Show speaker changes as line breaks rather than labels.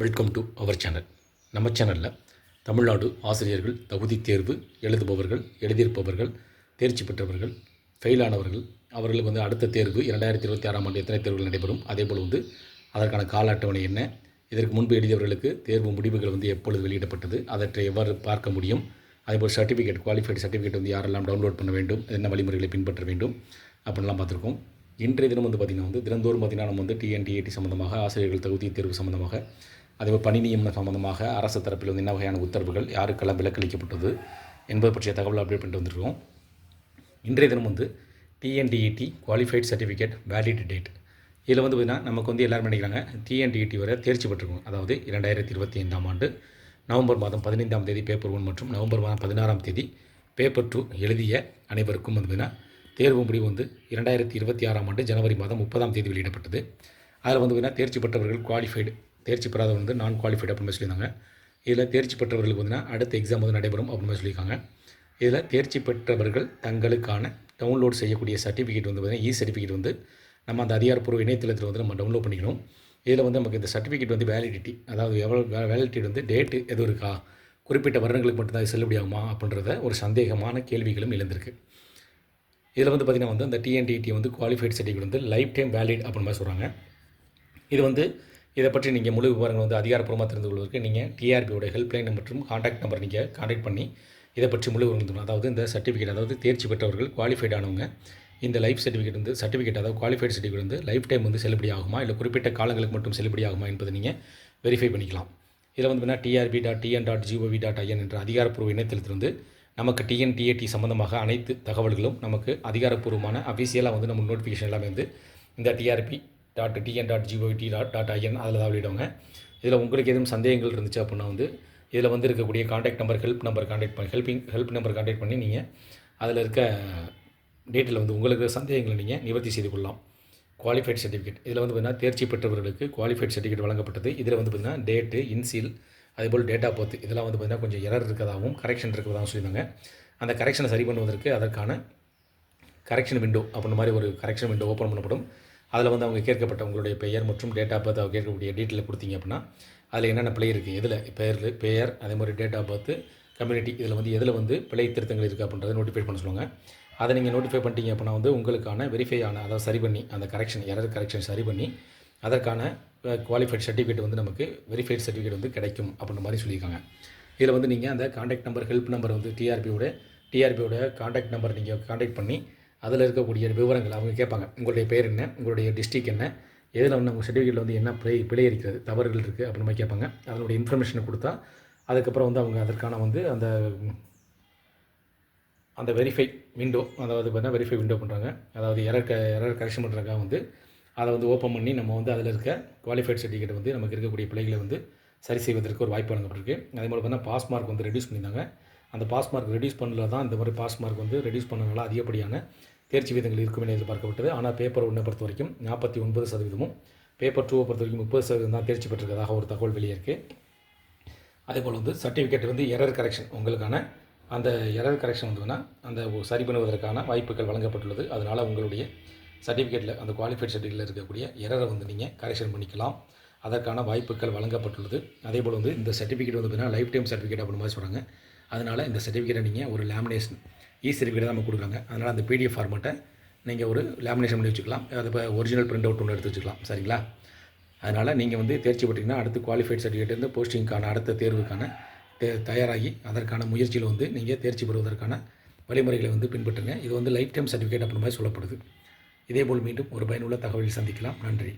Welcome to our channel. நம்ம சேனலில் தமிழ்நாடு ஆசிரியர்கள் தகுதி தேர்வு எழுதுபவர்கள், எழுதியிருப்பவர்கள், தேர்ச்சி பெற்றவர்கள், ஃபெயிலானவர்கள், அவர்களுக்கு அடுத்த தேர்வு 2026ஆம் ஆண்டு எத்தனை தேர்வுகள் நடைபெறும், அதேபோல் அதற்கான கால அட்டவணை என்ன, இதற்கு முன்பு எழுதியவர்களுக்கு தேர்வு முடிவுகள் எப்பொழுது வெளியிடப்பட்டது, அவற்றை எவ்வாறு பார்க்க முடியும், அதேபோல் சர்டிஃபிகேட், குவாலிஃபைடு சர்டிஃபிகேட் யாரெல்லாம் டவுன்லோட் பண்ண வேண்டும், என்ன வழிமுறைகளை பின்பற்ற வேண்டும் அப்படின்லாம் பார்த்துருக்கோம். இன்றைய தினம் பார்த்திங்கன்னா தினந்தோறும் பார்த்திங்கன்னா நம்ம டிஎன்டிஏடி சம்மந்தமாக, ஆசிரியர்கள் தகுதி தேர்வு சம்மந்தமாக, அதேபோல் பணி நியமனம் சம்பந்தமாக அரசு தரப்பில் என்ன வகையான உத்தரவுகள், யாருக்கெல்லாம் விலக்களிக்கப்பட்டது என்பது பற்றிய தகவல் அப்டேட் பண்ணிட்டு வந்துருக்கோம். இன்றைய தினம் TNTET qualified certificate valid date. இதில் பார்த்திங்கன்னா நமக்கு எல்லாரும் நினைக்கிறாங்க டிஎன்டிஇடி வரை தேர்ச்சி பெற்றிருக்கும். அதாவது 2025ஆம் ஆண்டு நவம்பர் மாதம் 15ஆம் தேதி பேப்பர் 1 மற்றும் நவம்பர் மாதம் 16ஆம் தேதி பேப்பர் 2 எழுதிய அனைவருக்கும் தேர்வு முடிவு 2026ஆம் ஆண்டு ஜனவரி மாதம் 30ஆம் தேதி வெளியிடப்பட்டது. அதில் தேர்ச்சி பெற்றவர்கள் குவாலிஃபைடு, தேர்ச்சி பெறாதவங்க நான் குவாலிஃபைடு அப்படின்னு சொல்லியிருந்தாங்க. இதில் தேர்ச்சி பெற்றவர்களுக்கு அடுத்த எக்ஸாம் நடைபெறும் அப்படின்னு சொல்லியிருக்காங்க. இதில் தேர்ச்சி பெற்றவர்கள் தங்களுக்கான டவுன்லோட் செய்யக்கூடிய சர்டிஃபிகேட் இ சர்டிஃபிகேட் நம்ம அந்த அதிகாரப்பூர்வ இணையதளத்தில் நம்ம டவுன்லோட் பண்ணிக்கணும். இதில் நமக்கு இந்த சர்டிஃபிகேட் வேலிடிட்டி, அதாவது எவ்வளோ வேலிடிட்டி டேட்டு எதுவும் இருக்கா, குறிப்பிட்ட வருடங்களுக்கு மட்டும்தான் செல்லுபடி ஆகுமா அப்படின்றத ஒரு சந்தேகமான கேள்விகளும் எழுந்திருக்கு. இதில் பார்த்திங்கன்னா அந்த டிஎன்டிடி qualified certificate life time valid அப்படின்னு மாதிரி சொல்கிறாங்க. இது இதை பற்றி நீங்கள் முழு விவரங்கள் அதிகாரப்பூர்வமாக தெரிந்து கொள்வதற்கு நீங்கள் டிஆர்பியோட ஹெல்ப்லைன் மற்றும் கான்டாக்ட் நம்பர் நீங்கள் கான்டாக்ட் பண்ணி இதை பற்றி முழு விவரங்கள், அதாவது இந்த சர்டிஃபிகேட், அதாவது தேர்ச்சி பெற்றவர்கள் குவாலிஃபைட் ஆனவங்க இந்த லைஃப் சர்டிஃபிகேட் அதாவது குவாலிஃபைட் சர்டிஃபிகேட் லைஃப் டைம் செல்லுபடி ஆகுமா, இல்லை குறிப்பிட்ட காலங்களுக்கு மட்டும் செல்லுபடி ஆகுமா என்பதை நீங்கள் வெரிஃபை பண்ணிக்கலாம். இதில் TRB.TN.gov.in என்ற அதிகாரப்பூர்வ இணையதளத்திலிருந்து நமக்கு டிஎன்டிஏடி சம்பந்தமாக அனைத்து தகவல்களும் நமக்கு அதிகாரப்பூர்வமான அஃபிஷியலாக நம்ம நோட்டிஃபிகேஷன் எல்லாமே இந்த TRB.TN.gov.in அதில் தான் வெளியிடுவாங்க. இதில் உங்களுக்கு எதுவும் சந்தேகங்கள் இருந்துச்சு அப்படின்னா இதில் இருக்கக்கூடிய contact number, help number contact பண்ணி ஹெல்ப் நம்பர் கான்டாக்ட் பண்ணி நீங்கள் அதில் இருக்க டேட்டில் உங்களுக்கு சந்தேகங்களை நீங்கள் நிவர்த்தி செய்து கொள்ளலாம். குவாலிஃபைட் சர்டிஃபிகேட் இதில் பார்த்திங்கன்னா தேர்ச்சி பெற்றவர்களுக்கு குவாலிஃபைட் சர்டிஃபிகேட் வழங்கப்பட்டது. இதில் பார்த்திங்கன்னா டேட்டு, இன்சீல், அதேபோல் டேட் ஆஃப் பர்த் இதெல்லாம் பார்த்திங்கன்னா கொஞ்சம் எரர் இருக்கிறதாகவும் கரெக்ஷன் இருக்கிறதாகவும் சொல்லியிருந்தாங்க. அந்த கரெக்ஷனை சரி பண்ணுவதற்கு அதற்கான கரெக்ஷன் விண்டோ அப்படின்ற மாதிரி ஒரு கரெக்ஷன் விண்டோ ஓப்பன் பண்ணப்படும். அதில் அவங்க கேட்கப்பட்ட உங்களுடைய பெயர் மற்றும் டேட் ஆஃப் பர்த் அவங்க கேட்கக்கூடிய டீட்டெயில் கொடுத்தீங்க அப்படின்னா அதில் என்னென்ன பிழை இருக்குது, எதில் பெயர், அதே மாதிரி டேட் ஆஃப் பர்த், கம்யூனிட்டி இதில் எதில் பிழை திருத்தங்கள் இருக்குது அப்படின்றத நோட்டிஃபை பண்ண சொல்லுவாங்க. அதை நீங்கள் நோட்டிஃபை பண்ணிட்டீங்க அப்படின்னா உங்களுக்கான வெரிஃபை அதாவது சரி பண்ணி அந்த எரர் கரெக்ஷன் சரி பண்ணி அதற்கான குவாலிஃபைட் சர்டிஃபிகேட் நமக்கு வெரிஃபைட் சர்டிஃபிகேட் கிடைக்கும் அப்படின்ற மாதிரி சொல்லியிருக்காங்க. இதில் நீங்கள் அந்த கான்டாக்ட் நம்பர், ஹெல்ப் நம்பர் டிஆர்பியோட கான்டாக்ட் நம்பர் நீங்கள் கான்டாக்ட் பண்ணி அதில் இருக்கக்கூடிய விவரங்கள் அவங்க கேட்பாங்க. உங்களுடைய பேர் என்ன, உங்களுடைய டிஸ்ட்ரிக் என்ன, எதில் உங்கள் சர்டிஃபிகேட்டில் என்ன பிழை இருக்கிறது, தவறுகள் இருக்குது அப்படின்னு மாதிரி கேட்பாங்க. அதனுடைய இன்ஃபர்மேஷனை கொடுத்தா அதுக்கப்புறம் அவங்க அதற்கான அந்த அந்த வெரிஃபை விண்டோ, அதாவது வெரிஃபை விண்டோ பண்ணுறாங்க. அதாவது எரர் கரெக்ஷன் பண்ணுறாங்க. அதை ஓப்பன் பண்ணி நம்ம அதில் இருக்க குவாலிஃபைட் சர்டிஃபிகேட் நமக்கு இருக்கக்கூடிய பிழைகளை சரி செய்வதற்கு ஒரு வாய்ப்பு வழங்கப்பட்டிருக்கு. அதே மாதிரி பாஸ் மார்க் ரெடியூஸ் பண்ணியிருந்தாங்க. அந்த பாஸ் மார்க் ரெடியூஸ் பண்ணல தான் இந்த மாதிரி பாஸ் மார்க் ரெடியூஸ் பண்ணனால அதிகப்படியான தேர்ச்சி வீதங்கள் இருக்கும் என எதிர்பார்க்கப்பட்டது. ஆனால் பேப்பர் 1 பொறுத்த வரைக்கும் 49%, பேப்பர் 2 பொறுத்த வரைக்கும் 30% தான் தேர்ச்சி பெற்றிருக்கிறதாக ஒரு தகவல் வெளியே இருக்குது. அதேபோல் சர்டிஃபிகேட் எரர் கரெக்ஷன் உங்களுக்கான அந்த எரர் கரெக்ஷன் அந்த சரி பண்ணுவதற்கான வாய்ப்புகள் வழங்கப்பட்டுள்ளது. அதனால் உங்களுடைய சர்டிஃபிகேட்டில் அந்த குவாலிஃபைட் சர்டிஃபிகேட்டில் இருக்கக்கூடிய எரரை நீங்கள் கரெக்ஷன் பண்ணிக்கலாம். அதற்கான வாய்ப்புகள் வழங்கப்பட்டுள்ளது. அதேபோல் இந்த சர்டிஃபிகேட் லைஃப் டைம் சர்டிஃபிகேட் அப்படின்னு மாதிரி சொல்கிறாங்க. அதனால் இந்த சர்டிஃபிகேட்டை நீங்கள் ஒரு லேமினேஷன் சர்டிஃபிகேட் தான் நம்ம கொடுக்குறாங்க. அதனால் அந்த PDF ஃபார்மேட்டை நீங்கள் ஒரு லேமினேஷன் பண்ணி வச்சுக்கலாம். அது இப்போ ஒரிஜினல் பிரிண்ட் அவுட் ஒன்று எடுத்து வச்சுக்கலாம். சரிங்களா? அதனால் நீங்கள் தேர்ச்சி பெற்றிங்கன்னா அடுத்து குவாலிஃபைட் சர்டிஃபிகேட் போஸ்டிங்கான அடுத்த தேர்வுக்கான தயாராகி அதற்கான முயற்சியில் நீங்கள் தேர்ச்சி பெறுவதற்கான வழிமுறைகளை பின்பற்றுங்க. இது லைஃப் டைம் சர்டிஃபிகேட் அப்படின்ற மாதிரி சொல்லப்படுது. இதேபோல் மீண்டும் ஒரு பயனுள்ள தகவலில் சந்திக்கலாம். நன்றி.